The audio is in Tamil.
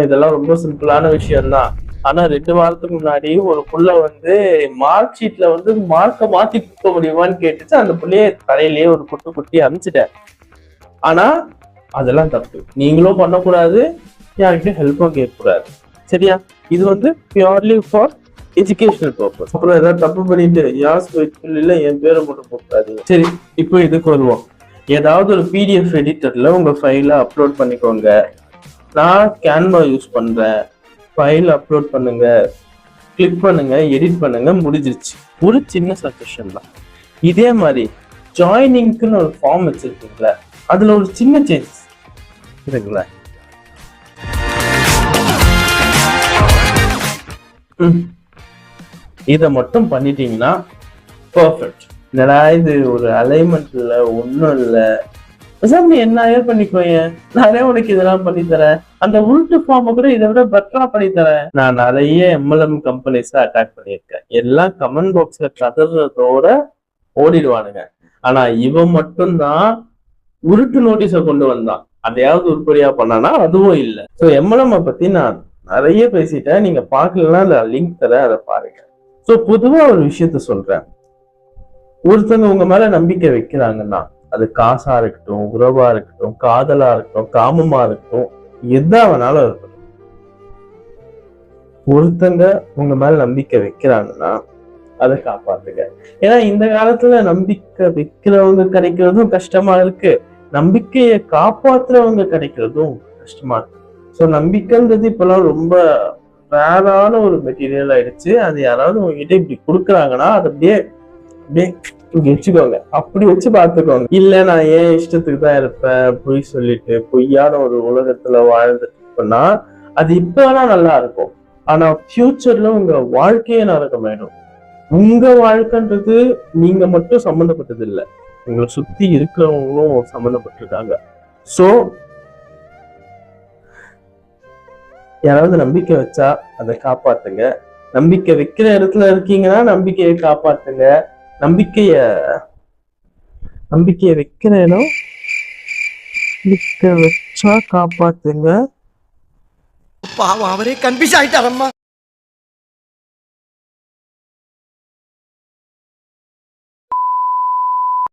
இதெல்லாம் ரொம்ப சிம்பிளான விஷயம் தான். ஆனா 2 வாரத்துக்கு முன்னாடி ஒரு புள்ள வந்து மார்க் ஷீட்ல வந்து மார்க்க மாத்தி கொடுக்க முடியுமான்னு கேட்டுச்சு. அந்த புள்ளைய தலையிலேயே ஒரு குட்டு குட்டி அனுப்பிச்சிட்டேன். ஆனா அதெல்லாம் தப்பு. நீங்களும் பண்ணக்கூடாது, யார்கிட்டயும் ஹெல்ப்பும் கேட்கக்கூடாது. சரியா? இது வந்து பியூர்லி ஃபார் எஜுகேஷனல் பர்பஸ். அப்புறம் ஏதாவது தப்பு பண்ணிட்டு யாஸ் இல்ல என் பேரை மட்டும் போட்டாதீங்க. சரி, இப்போ இதுக்கு வருவோம். ஏதாவது ஒரு பிடிஎஃப் எடிட்டர்ல உங்க ஃபைலை அப்லோட் பண்ணிக்கோங்க. நான் கேன்வா யூஸ் பண்றேன். ஃபைல் அப்லோட் பண்ணுங்க, கிளிக் பண்ணுங்க, எடிட் பண்ணுங்க, முடிஞ்சிருச்சு. ஒரு சின்ன சஜஷன் தான். இதே மாதிரி ஜாயினிங்க்குன்னு ஒரு ஃபார்ம் வச்சிருக்கீங்களா, அதுல ஒரு சின்ன சேஞ்சஸ் இருக்குங்களா, இதை மட்டும் பண்ணிட்டீங்கன்னா பர்ஃபெக்ட். என்னடா இது ஒரு அலைன்மெண்ட் இல்ல, ஒன்னும் இல்ல, நீ என்ன பண்ணிக்கோங்க, நானே உனக்கு இதெல்லாம் பண்ணி தரேன், அந்த உருட்டு ஃபார்ம் கூட இதை விட பெட்டரா பண்ணி தரேன். நான் நிறைய எம்எல்எம் கம்பெனிஸ் அட்டாக் பண்ணியிருக்கேன். எல்லாம் கமெண்ட் பாக்ஸ்ல கதறதோட ஓடிடுவானுங்க. ஆனா இவன் மட்டும்தான் உருட்டு நோட்டீஸை கொண்டு வந்தான். அதையாவது உருப்படியா பண்ணானா அதுவும் இல்லை. ஸோ எம்எல்எம் பத்தி நான் நிறைய பேசிட்டேன். நீங்க பாக்கலன்னா லிங்க் தர, அதை பாருங்க. ஸோ பொதுவா ஒரு விஷயத்த சொல்றேன். ஒருத்தவங்க உங்க மேல நம்பிக்கை வைக்கிறாங்கன்னா, அது காசா இருக்கட்டும், உறவா இருக்கட்டும், காதலா இருக்கட்டும், காமமா இருக்கட்டும், எதா வேணாலும் இருக்கட்டும். ஒருத்தங்க உங்க மேல நம்பிக்கை வைக்கிறாங்கன்னா அதை காப்பாத்துங்க. ஏன்னா இந்த காலத்துல நம்பிக்கை வைக்கிறவங்க கிடைக்கிறதும் கஷ்டமா இருக்கு, நம்பிக்கையை காப்பாத்துறவங்க கிடைக்கிறதும் கஷ்டமா இருக்கு. ஸோ நம்பிக்கைன்றது இப்பெல்லாம் ரொம்ப ரேரான ஒரு மெட்டீரியல் ஆயிடுச்சு. அது யாராவது உங்ககிட்ட இப்படி கொடுக்குறாங்கன்னா அதை அப்படியே வச்சுக்கோங்க, அப்படி வச்சு பாத்துக்கோங்க. இல்ல நான் ஏன் இஷ்டத்துக்கு தான் இருப்பேன் பொய் சொல்லிட்டு பொய்யான ஒரு உலகத்துல வாழ்ந்துட்டு இருப்பேன்னா அது இப்ப வேணா நல்லா இருக்கும். ஆனா ஃபியூச்சர்ல உங்க வாழ்க்கையே நரகமாயிடும். உங்க வாழ்க்கைன்றது நீங்க மட்டும் சம்மந்தப்பட்டது இல்லை, உங்களை சுத்தி இருக்கிறவங்களும் சம்மந்தப்பட்டிருக்காங்க. சோ யாராவது நம்பிக்கை வச்சா அதை காப்பாத்துங்க. நம்பிக்கை வைக்கிற இடத்துல இருக்கீங்கன்னா நம்பிக்கையை காப்பாத்துங்க. நம்பிக்கைய வைக்கிற இடம் வச்சா காப்பாத்துங்க. பாவம் அவரே கன்ஃபியூஸ் ஆயிட்டாரம்மா.